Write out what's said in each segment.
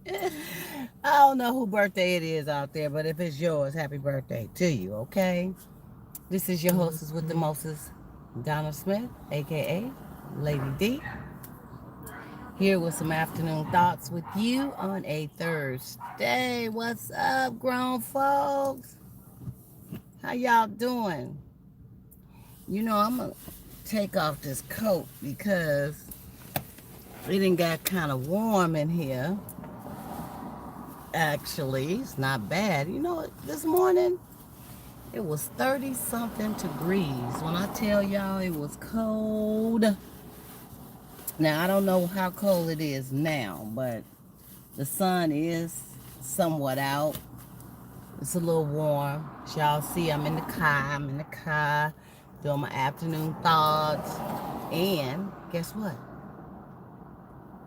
I don't know who birthday it is out there, but if it's yours, happy birthday to you, okay? This is your hostess with the mostest, Donna Smith, aka Lady D, here with some afternoon thoughts with you on a Thursday. What's up, grown folks? How y'all doing? I'm gonna take off this coat because it done got kind of warm in here. Actually, it's not bad. This morning it was 30 something degrees. When I tell y'all it was cold. Now, I don't know how cold it is now, but the sun is somewhat out. It's a little warm. As y'all see, I'm in the car. Doing my afternoon thoughts. And guess what?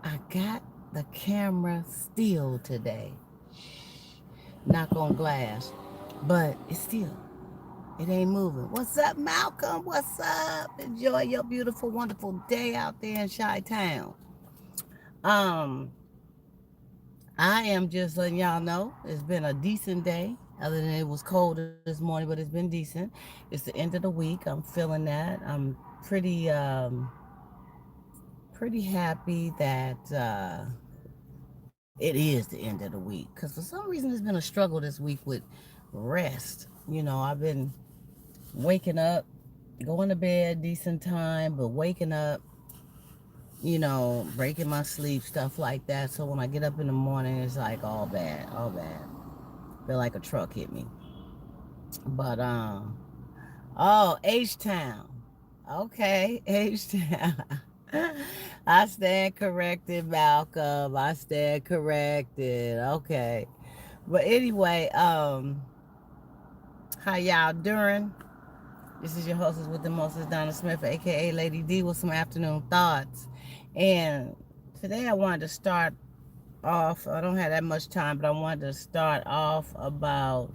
I got the camera still today. Knock on glass. But it's still, it ain't moving. What's up, Malcolm? What's up? Enjoy your beautiful, wonderful day out there in Chi-Town. Um, I am just letting y'all know it's been a decent day. Other than it was cold this morning, but it's been decent. It's the end of the week. I'm feeling that. I'm pretty pretty happy that it is the end of the week. Cause for some reason it's been a struggle this week with rest. I've been waking up, going to bed decent time, but waking up, breaking my sleep, stuff like that. So when I get up in the morning, it's like all bad, all bad. Feel like a truck hit me. But oh, H Town. Okay, H Town. I stand corrected, Malcolm. I stand corrected. Okay. But anyway, how y'all doing? This is your hostess with the mostest, Donna Smith, aka Lady D, with some afternoon thoughts. And today I wanted to start off. I don't have that much time, but I wanted to start off about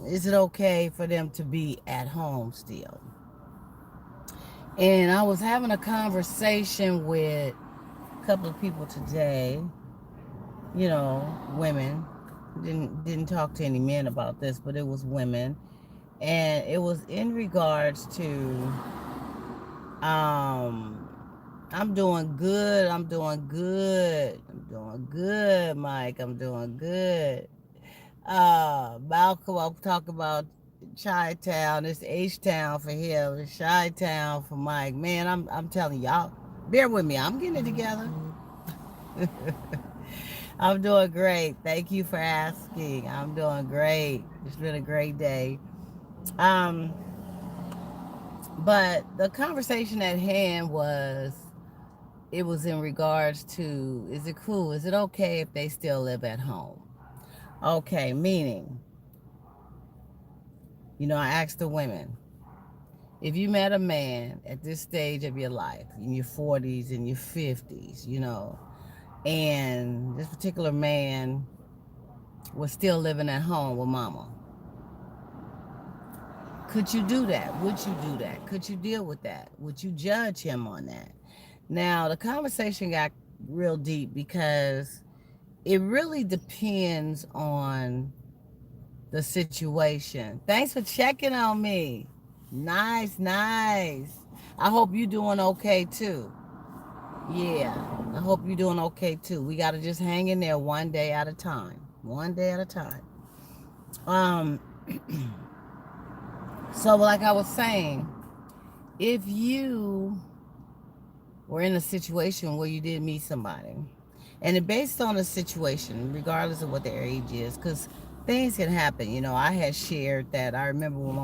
is it okay for them to be at home still? And I was having a conversation with a couple of people today, women. Didn't talk to any men about this, but it was women. And it was in regards to I'm doing good. I'm doing good. I'm doing good, Mike. I'm doing good. Malcolm, I'll talk about Chi Town. It's H Town for him. It's Chi Town for Mike. Man, I'm telling y'all, bear with me. I'm getting it together. I'm doing great. Thank you for asking. I'm doing great. It's been a great day. Um, but the conversation at hand was it was in regards to, is it cool? Is it okay if they still live at home? Okay, meaning, I asked the women, if you met a man at this stage of your life, in your 40s and your 50s, and this particular man was still living at home with mama, could you do that? Would you do that? Could you deal with that? Would you judge him on that? Now, the conversation got real deep because it really depends on the situation. Thanks for checking on me. Nice, nice. I hope you're doing okay too. Yeah, I hope you're doing okay too. We got to just hang in there one day at a time. One day at a time. Um, so, like I was saying, if you were in a situation where you did meet somebody, and it based on the situation, regardless of what their age is, because things can happen. I had shared that I remember when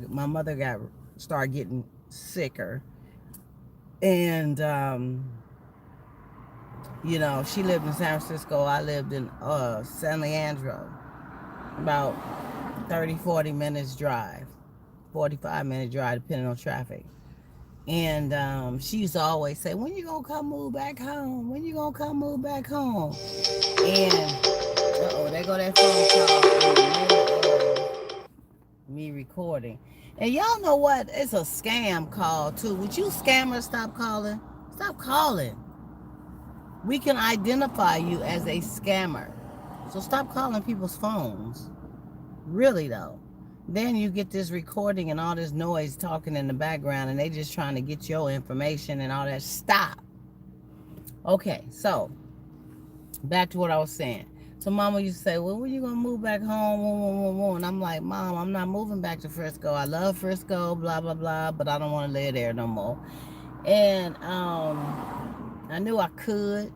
my mother got started getting sicker, and she lived in San Francisco. I lived in San Leandro, about 30, 40 minutes drive, 45-minute drive, depending on traffic. And she used to always say, "When you gonna come move back home? When you gonna come move back home?" And there go that phone call in the middle of me recording. And y'all know what? It's a scam call too. Would you scammers stop calling? Stop calling. we can identify you as a scammer. So stop calling people's phones. Really though. Then you get this recording and all this noise talking in the background and they just trying to get your information and all that. Stop. Okay, so back to what I was saying. So mama used to say, well, when you gonna move back home? And I'm like, Mom, I'm not moving back to Frisco. I love Frisco, blah, blah, blah, but I don't want to live there no more. And I knew I could.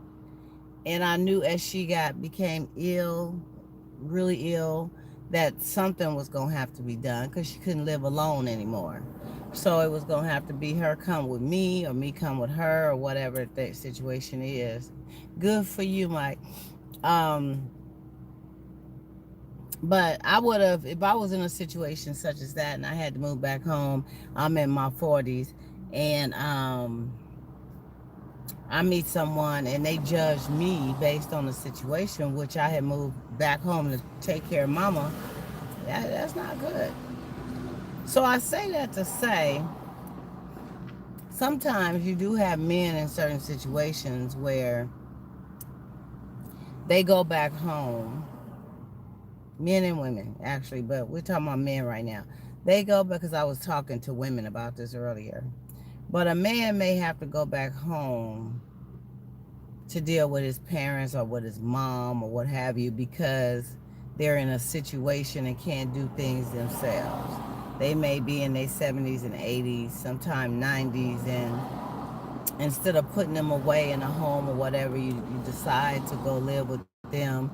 And I knew as she became ill, really ill, that something was going to have to be done because she couldn't live alone anymore. So it was going to have to be her come with me or me come with her or whatever that situation is. Good for you, Mike. Um, but I would have, if I was in a situation such as that and I had to move back home, I'm in my 40s, and I meet someone and they judge me based on the situation, which I had moved back home to take care of mama, that's not good. So I say that to say, sometimes you do have men in certain situations where they go back home, men and women actually, but we're talking about men right now. They go, because I was talking to women about this earlier, but a man may have to go back home to deal with his parents or with his mom or what have you, because they're in a situation and can't do things themselves. They may be in their 70s and 80s, sometime 90s, and instead of putting them away in a home or whatever, you decide to go live with them.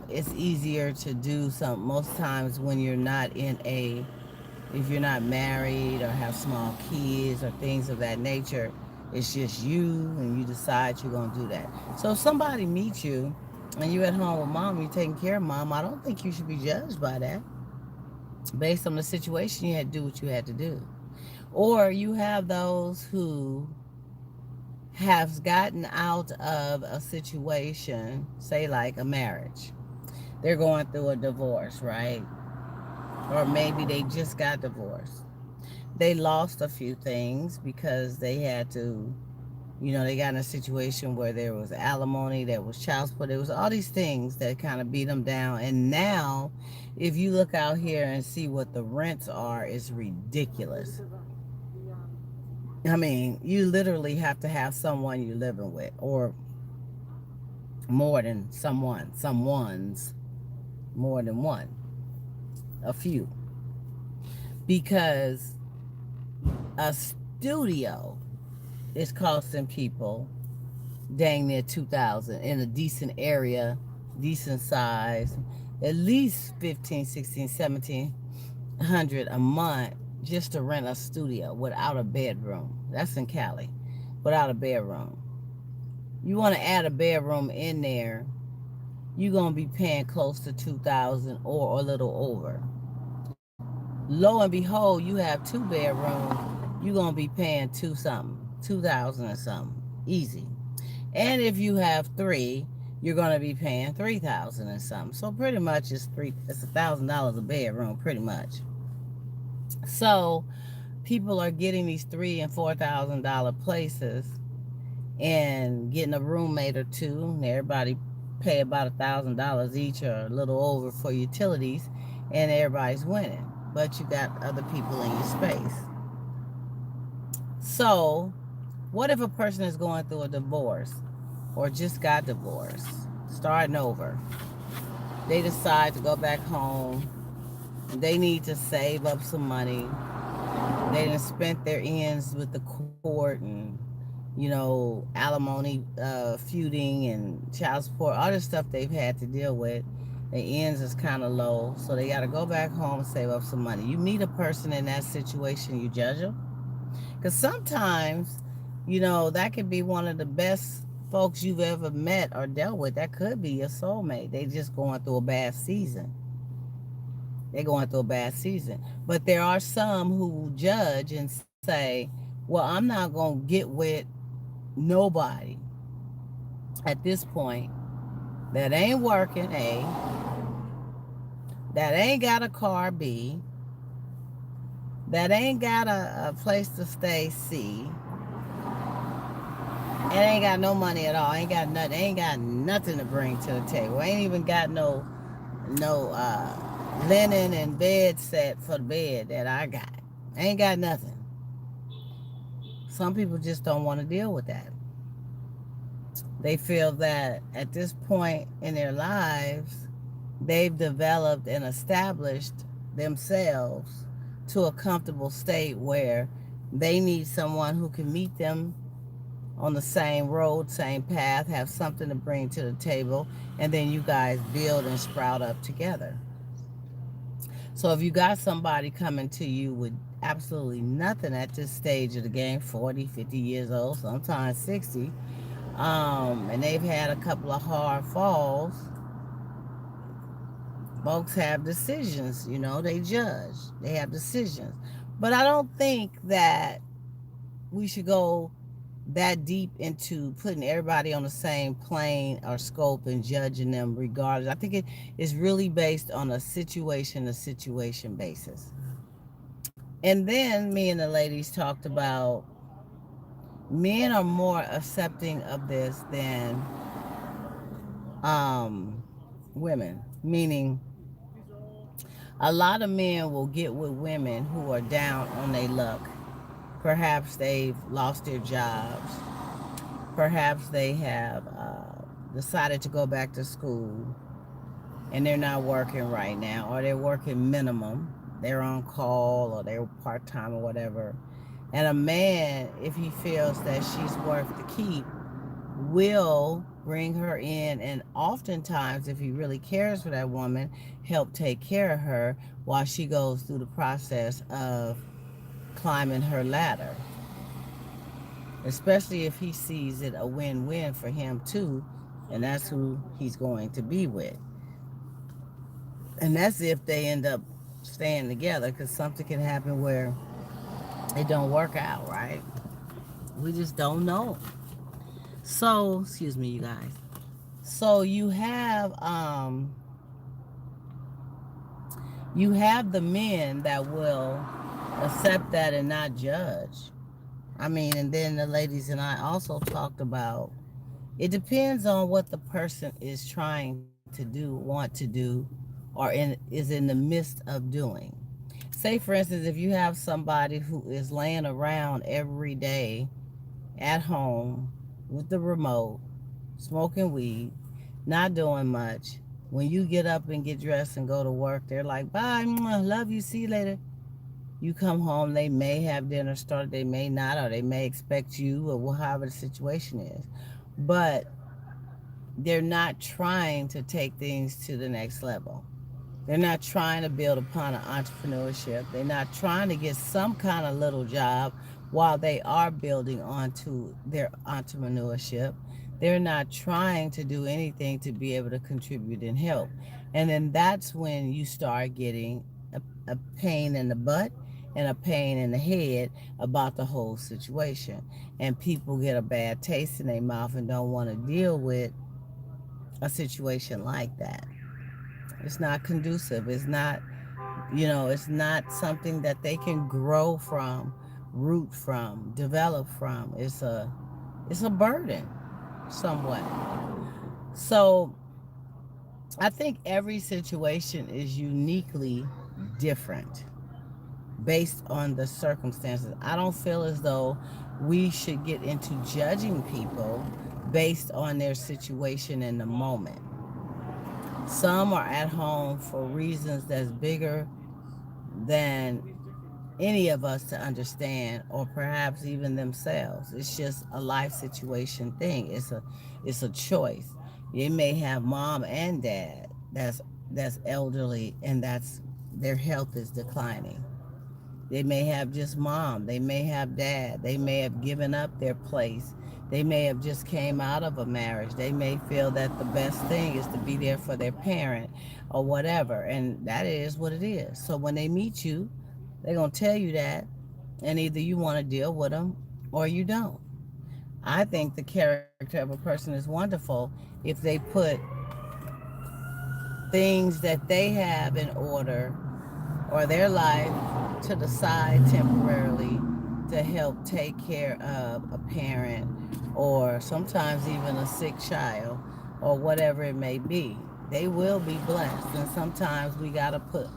It's easier to do some most times when you're not if you're not married or have small kids or things of that nature. It's just you and you decide you're going to do that. So if somebody meets you and you're at home with mom, you're taking care of mom, I don't think you should be judged by that. Based on the situation, you had to do what you had to do. Or you have those who have gotten out of a situation, say like a marriage. They're going through a divorce, right? Or maybe they just got divorced. They lost a few things because they had to, they got in a situation where there was alimony, there was child support, there was all these things that kind of beat them down. And now, if you look out here and see what the rents are, it's ridiculous. I mean, you literally have to have someone you're living with, or more than someone's more than one, a few, because a studio is costing people dang near 2,000 in a decent area, decent size, at least 15, 16, 1,700 a month just to rent a studio without a bedroom. That's in Cali, without a bedroom. You want to add a bedroom in there, you're going to be paying close to 2,000 or a little over. Lo and behold, you have 2 bedrooms, you're going to be paying 2,000 or something. Easy. And if you have 3, you're going to be paying 3,000 and something. So pretty much it's $1,000 a bedroom, pretty much. So people are getting these $3,000 and $4,000 places and getting a roommate or two, and everybody pay about $1,000 each or a little over for utilities, and everybody's winning. But you got other people in your space. So what if a person is going through a divorce or just got divorced, starting over? They decide to go back home. They need to save up some money. They done spent their ends with the court and, alimony, feuding and child support, all this stuff they've had to deal with. Their ends is kind of low, so they got to go back home and save up some money. You meet a person in that situation, you judge them. Because sometimes, that could be one of the best folks you've ever met or dealt with. That could be your soulmate. They just going through a bad season. They're going through a bad season. But there are some who judge and say, well, I'm not going to get with nobody at this point that ain't working, A, that ain't got a car, B, that ain't got a place to stay, C, and ain't got no money at all. Ain't got nothing to bring to the table. Ain't even got no linen and bed set for the bed that I got. Ain't got nothing. Some people just don't want to deal with that. They feel that at this point in their lives, they've developed and established themselves to a comfortable state where they need someone who can meet them on the same road, same path, have something to bring to the table, and then you guys build and sprout up together. So if you got somebody coming to you with absolutely nothing at this stage of the game, 40, 50 years old, sometimes 60, and they've had a couple of hard falls, folks have decisions, they judge. They have decisions. But I don't think that we should go that deep into putting everybody on the same plane or scope and judging them regardless. I think it is really based on a situation to situation basis. And then me and the ladies talked about men are more accepting of this than women, meaning a lot of men will get with women who are down on their luck. Perhaps they've lost their jobs. Perhaps they have decided to go back to school and they're not working right now, or they're working minimum. They're on call or they're part time or whatever. And a man, if he feels that she's worth the keep, will bring her in, and oftentimes, if he really cares for that woman, help take care of her while she goes through the process of climbing her ladder, especially if he sees it a win-win for him too, and that's who he's going to be with. And that's if they end up staying together, because something can happen where it don't work out, right? We just don't know. So, excuse me, you guys. So you have the men that will accept that and not judge. I mean, and then the ladies and I also talked about it depends on what the person is trying to do, want to do, is in the midst of doing. Say, for instance, if you have somebody who is laying around every day at home with the remote, smoking weed, not doing much. When you get up and get dressed and go to work, they're like, bye, love you, see you later. You come home, they may have dinner started, they may not, or they may expect you, or however the situation is. But they're not trying to take things to the next level. They're not trying to build upon an entrepreneurship. They're not trying to get some kind of little job while they are building onto their entrepreneurship. They're not trying to do anything to be able to contribute and help. And then that's when you start getting a pain in the butt and a pain in the head about the whole situation. And people get a bad taste in their mouth and don't want to deal with a situation like that. It's not conducive. It's not something that they can grow from, root from, develop from. It's a burden somewhat. So I think every situation is uniquely different based on the circumstances. I don't feel as though we should get into judging people based on their situation in the moment. Some are at home for reasons that's bigger than any of us to understand, or perhaps even themselves. It's just a life situation thing. It's a choice. They may have mom and dad that's elderly, and that's their health is declining. They may have just mom. They may have dad. They may have given up their place. They may have just came out of a marriage. They may feel that the best thing is to be there for their parent or whatever. And that is what it is. So when they meet you, they're going to tell you that. And either you want to deal with them or you don't. I think the character of a person is wonderful if they put things that they have in order or their life to the side temporarily to help take care of a parent or sometimes even a sick child or whatever it may be. They will be blessed. And sometimes we got to put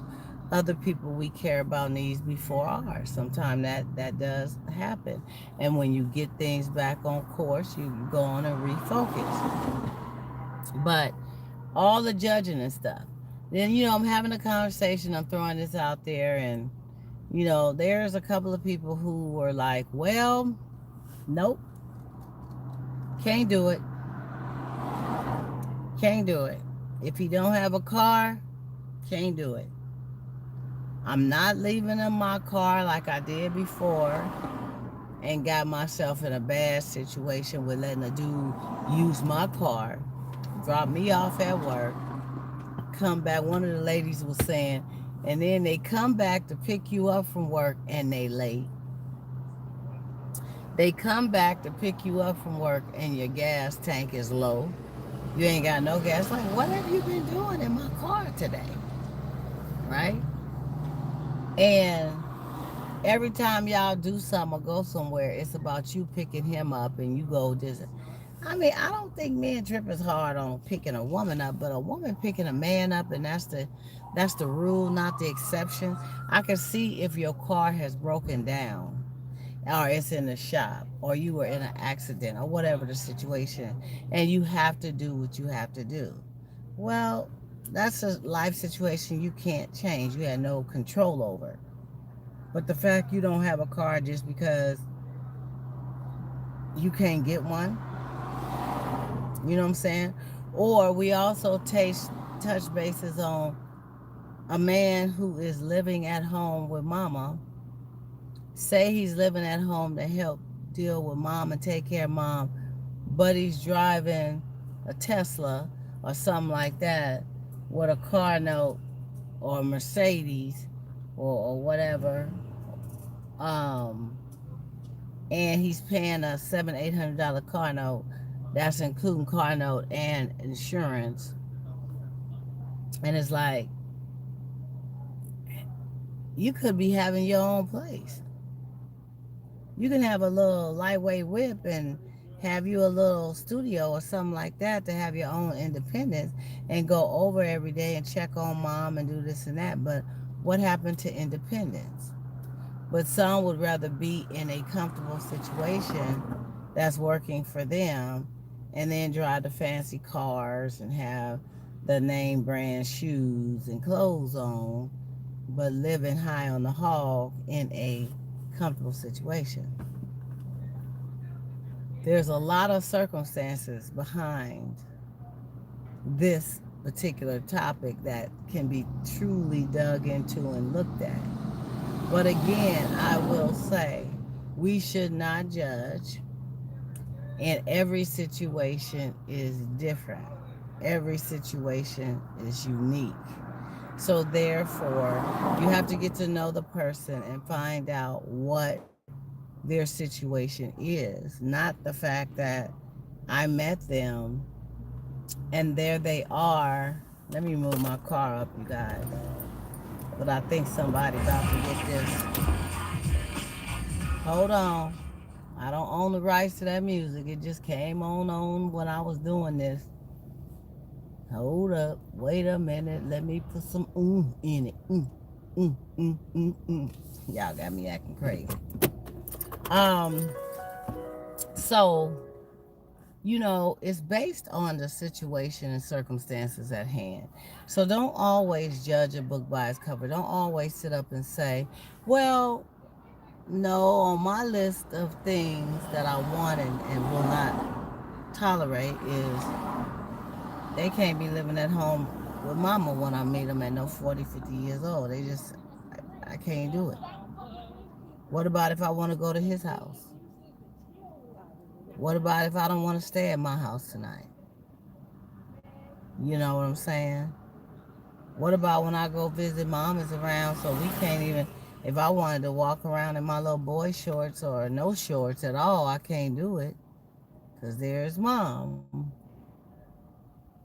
other people we care about needs before ours. Sometimes that does happen. And when you get things back on course, you go on and refocus. But all the judging and stuff. Then, I'm having a conversation, I'm throwing this out there, and, there's a couple of people who were like, well, nope, can't do it. Can't do it. If you don't have a car, can't do it. I'm not leaving in my car like I did before and got myself in a bad situation with letting a dude use my car, drop me off at work, come back. One of the ladies was saying, and then they come back to pick you up from work and they late. They come back to pick you up from work and your gas tank is low. You ain't got no gas. Like, what have you been doing in my car today? Right? And every time y'all do something or go somewhere, it's about you picking him up and you go this. I mean, I don't think men trip as hard on picking a woman up, but a woman picking a man up, and that's the rule, not the exception. I can see if your car has broken down, or it's in the shop, or you were in an accident, or whatever the situation, and you have to do what you have to do. Well, that's a life situation you can't change. You had no control over. But the fact you don't have a car just because you can't get one, you know what I'm saying? Or we also touch bases on a man who is living at home with mama. Say he's living at home to help deal with mom and take care of mom, but he's driving a Tesla or something like that with a car note or a Mercedes or whatever. Um, and he's paying a $700-800 car note. That's including car note and insurance. And it's like you could be having your own place. You can have a little lightweight whip and have you a little studio or something like that to have your own independence and go over every day and check on mom and do this and that. But what happened to independence? But some would rather be in a comfortable situation that's working for them and then drive the fancy cars and have the name brand shoes and clothes on, but living high on the hog in a comfortable situation. There's a lot of circumstances behind this particular topic that can be truly dug into and looked at. But again, I will say we should not judge, and every situation is different. Every situation is unique. So, therefore, you have to get to know the person and find out what their situation is, not the fact that I met them and there they are. Let me move my car up, you guys. But I think somebody about to get this. Hold on. I don't own the rights to that music. It just came on when I was doing this. Hold up. Wait a minute. Let me put some in it. Y'all got me acting crazy. Um, so, it's based on the situation and circumstances at hand. So don't always judge a book by its cover. Don't always sit up and say, well, no, on my list of things that I want and will not tolerate is they can't be living at home with mama when I meet them at no 40, 50 years old. I can't do it. What about if I want to go to his house? What about if I don't want to stay at my house tonight? You know what I'm saying? What about when I go visit mom is around so we can't even, if I wanted to walk around in my little boy shorts or no shorts at all, I can't do it because there's mom.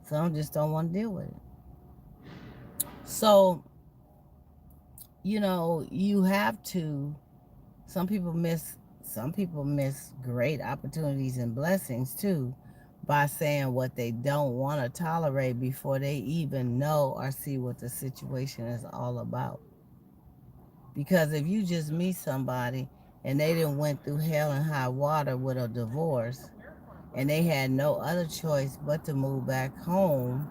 Some just don't want to deal with it. So, you have to Some people miss great opportunities and blessings too by saying what they don't want to tolerate before they even know or see what the situation is all about. Because if you just meet somebody and they didn't went through hell and high water with a divorce and they had no other choice but to move back home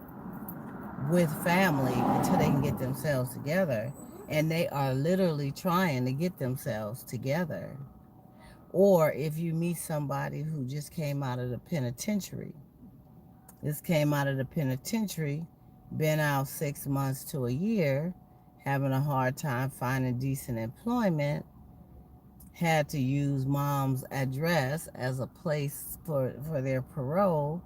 with family until they can get themselves together, and they are literally trying to get themselves together. Or if you meet somebody who just came out of the penitentiary, been out 6 months to a year, having a hard time finding decent employment, had to use mom's address as a place for their parole,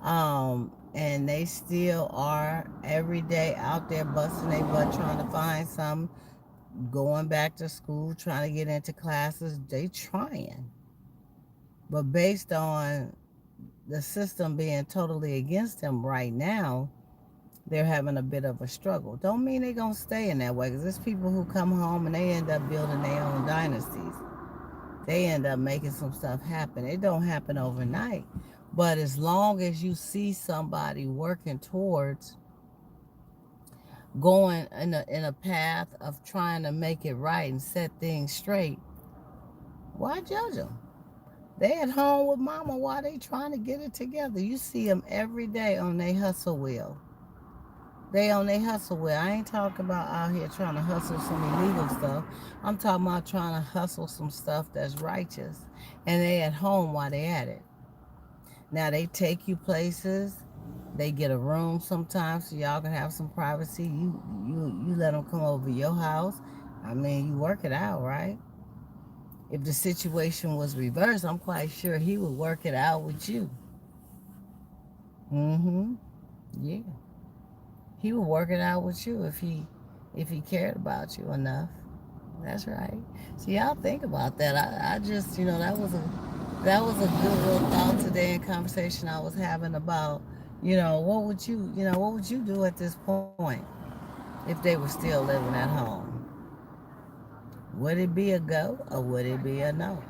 and they still are every day out there busting their butt trying to find some, going back to school, trying to get into classes. They trying, but based on the system being totally against them right now, they're having a bit of a struggle. Don't mean they're gonna stay in that way, because there's people who come home and they end up building their own dynasties. They end up making some stuff happen. It don't happen overnight, but as long as you see somebody working towards going in a path of trying to make it right and set things straight, why judge them? They at home with mama while they trying to get it together. You see them every day on their hustle wheel. They on their hustle wheel. I ain't talking about out here trying to hustle some illegal stuff. I'm talking about trying to hustle some stuff that's righteous. And they at home while they at it. Now they take you places. They get a room sometimes so y'all can have some privacy. You let them come over your house. I mean, you work it out, right? If the situation was reversed, I'm quite sure he would work it out with you. Mm-hmm. Yeah. He would work it out with you if he cared about you enough. That's right. So y'all think about that. I just that was a good little thought today and conversation I was having about, what would you do at this point if they were still living at home? Would it be a go or would it be a no?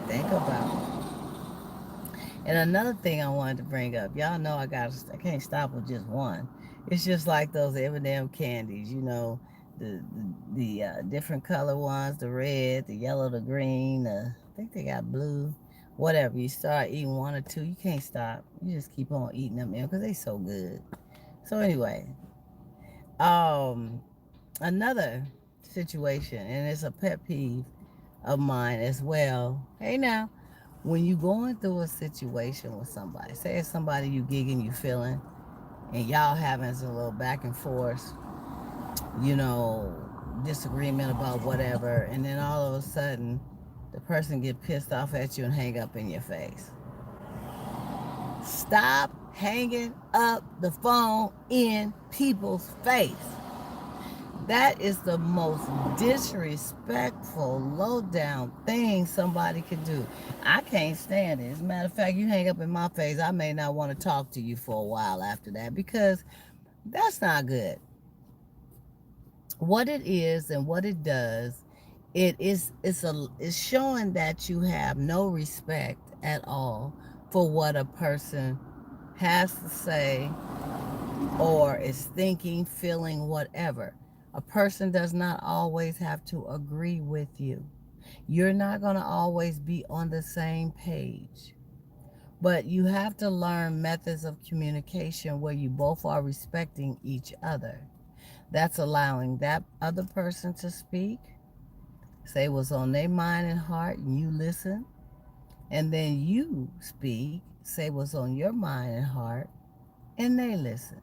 Think about it. And another thing I wanted to bring up, y'all know I can't stop with just one. It's just like those M&M candies, the different color ones, the red, the yellow, the green, I think they got blue, whatever. You start eating one or two, you can't stop. You just keep on eating them because they so good. So anyway, um, another situation, and it's a pet peeve of mine as well. Hey now, when you going through a situation with somebody, say it's somebody you gigging, you feeling, and y'all having some little back and forth, you know, disagreement about whatever, and then all of a sudden, the person get pissed off at you and hang up in your face. Stop hanging up the phone in people's face. That is the most disrespectful, low down thing somebody could do. I can't stand it. As a matter of fact, you hang up in my face, I may not want to talk to you for a while after that, because that's not good. What it is and what it does, it's showing that you have no respect at all for what a person has to say or is thinking, feeling, whatever. A person does not always have to agree with you. You're not going to always be on the same page. But you have to learn methods of communication where you both are respecting each other. That's allowing that other person to speak, say what's on their mind and heart, and you listen. And then you speak, say what's on your mind and heart, and they listen.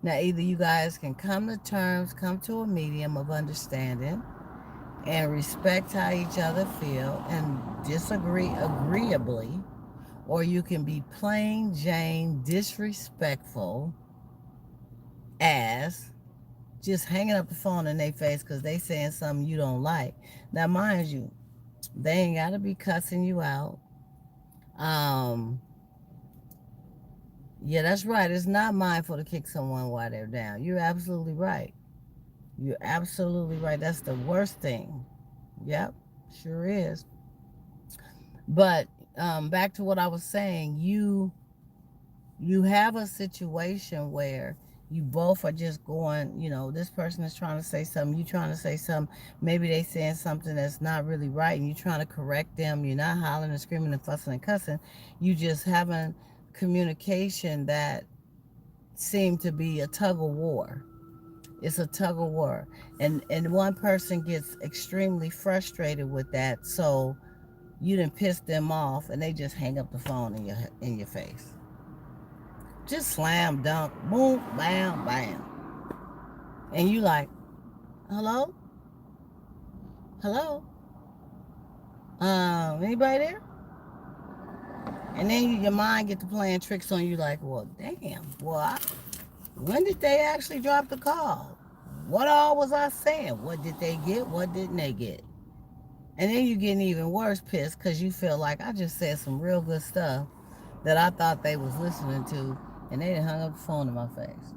Now, either you guys can come to terms, come to a medium of understanding, and respect how each other feel and disagree agreeably, or you can be plain Jane disrespectful as just hanging up the phone in their face because they saying something you don't like. Now, mind you, they ain't got to be cussing you out. Um, yeah, that's right. It's not mindful to kick someone while they're down. You're absolutely right. You're absolutely right. That's the worst thing. Yep, sure is. But back to what I was saying, you have a situation where you both are just going, this person is trying to say something, you trying to say something, maybe they saying something that's not really right, and you trying to correct them. You're not hollering and screaming and fussing and cussing. You just having communication that seem to be a tug of war. It's a tug of war, and one person gets extremely frustrated with that, so you done piss them off, and they just hang up the phone in your face. Just slam dunk, boom, bam, bam. And you like, hello? Hello? Anybody there? And then your mind get to playing tricks on you like, well, damn, when did they actually drop the call? What all was I saying? What did they get? What didn't they get? And then you getting even worse pissed because you feel like I just said some real good stuff that I thought they was listening to, and they done hung up the phone in my face.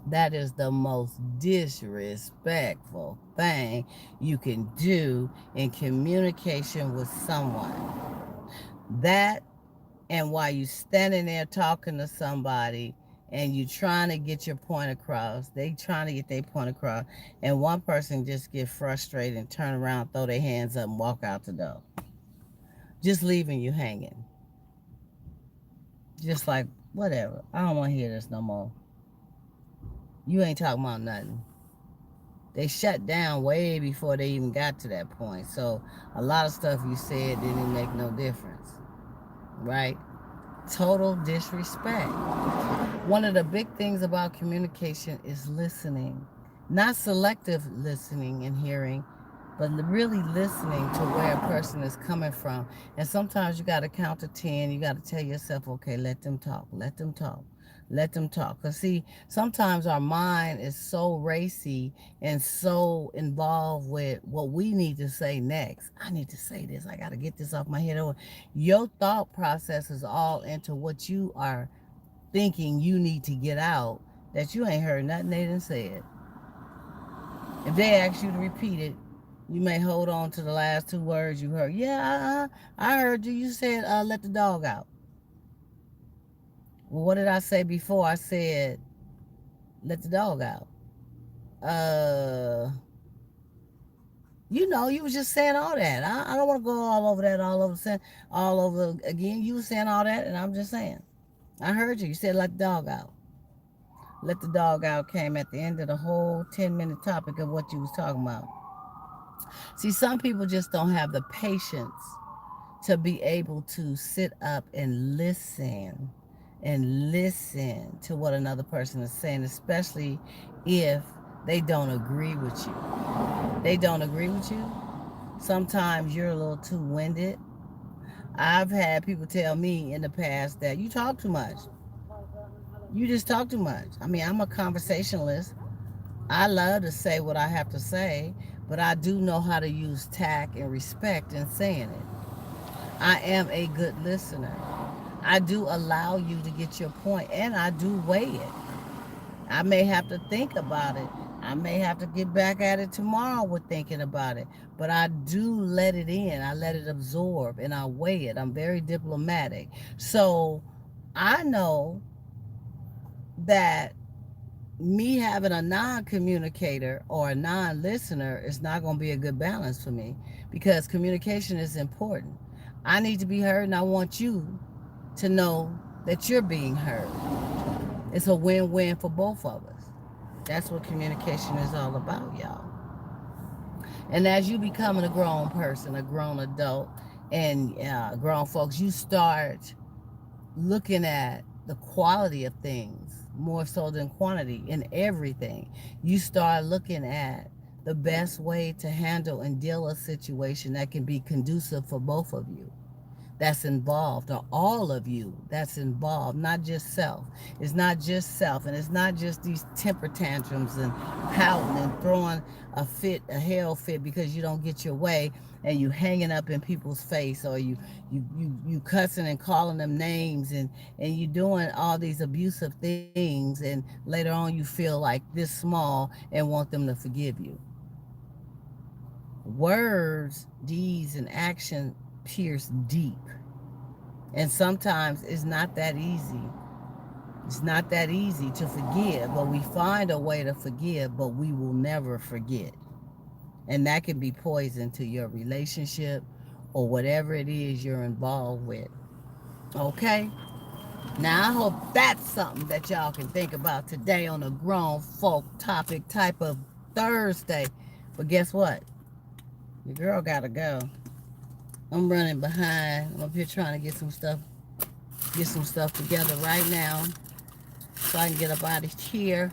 That is the most disrespectful thing you can do in communication with someone. That, and while you standing there talking to somebody and you trying to get your point across, they trying to get their point across, and one person just get frustrated and turn around, throw their hands up and walk out the door. Just leaving you hanging. Just like, whatever. I don't want to hear this no more. You ain't talking about nothing. They shut down way before they even got to that point. So a lot of stuff you said didn't make no difference, right? Total disrespect. One of the big things about communication is listening, not selective listening and hearing, but really listening to where a person is coming from. And sometimes you got to count to 10. You got to tell yourself, okay, let them talk, let them talk, let them talk. Because, see, sometimes our mind is so racy and so involved with what we need to say next. I need to say this. I got to get this off my head. Your thought process is all into what you are thinking you need to get out, that you ain't heard nothing they done said. If they ask you to repeat it, you may hold on to the last two words you heard. Yeah, I heard you. You said, let the dog out. Well, what did I say before? I said, let the dog out. Uh, you was just saying all that. I don't want to go all over that, all over again. You was saying all that, and I'm just saying. I heard you. You said, let the dog out. Let the dog out came at the end of the whole 10-minute topic of what you was talking about. See, some people just don't have the patience to be able to sit up and listen to what another person is saying, especially if they don't agree with you. They don't agree with you. Sometimes you're a little too winded. I've had people tell me in the past that you talk too much. You just talk too much. I mean, I'm a conversationalist. I love to say what I have to say, but I do know how to use tact and respect in saying it. I am a good listener. I do allow you to get your point, and I do weigh it. I may have to think about it. I may have to get back at it tomorrow with thinking about it, but I do let it in. I let it absorb, and I weigh it. I'm very diplomatic. So I know that me having a non-communicator or a non-listener is not going to be a good balance for me, because communication is important. I need to be heard, and I want you to know that you're being heard. It's a win-win for both of us. That's what communication is all about, y'all. And as you becoming a grown person, a grown adult, and grown folks, you start looking at the quality of things more so than quantity in everything. You start looking at the best way to handle and deal a situation that can be conducive for both of you that's involved, or all of you that's involved, not just self. It's not just self, and it's not just these temper tantrums and pouting and throwing a hell fit because you don't get your way, and you hanging up in people's face, or you cussing and calling them names, and you doing all these abusive things, and later on you feel like this small and want them to forgive you. Words, deeds, and action pierce deep. And sometimes it's not that easy. It's not that easy to forgive, but we find a way to forgive, but we will never forget. And that can be poison to your relationship or whatever it is you're involved with. Okay? Now, I hope that's something that y'all can think about today on a grown folk topic type of Thursday. But guess what? Your girl gotta go. I'm running behind. I'm up here trying to get some stuff together right now so I can get up out of here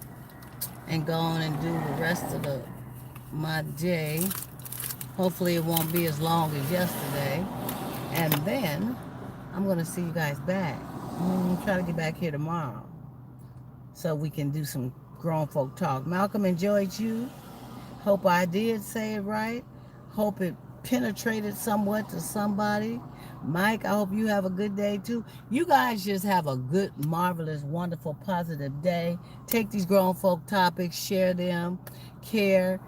and go on and do the rest of my day. Hopefully it won't be as long as yesterday. And then I'm gonna see you guys back. Try to get back here tomorrow so we can do some grown folk talk. Malcolm, enjoyed you. Hope I did say it right. Hope it penetrated somewhat to somebody. Mike, I hope you have a good day too. You guys just have a good, marvelous, wonderful, positive day. Take these grown folk topics, share them, care.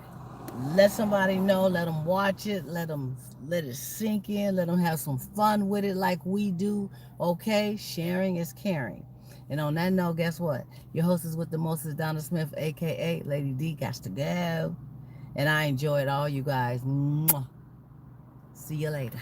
Let somebody know, let them watch it, let it sink in, let them have some fun with it like we do. Okay? Sharing is caring. And on that note, guess what? Your hostess with the most is Donna Smith, aka Lady D, got to go. And I enjoyed all you guys. Mwah. See you later.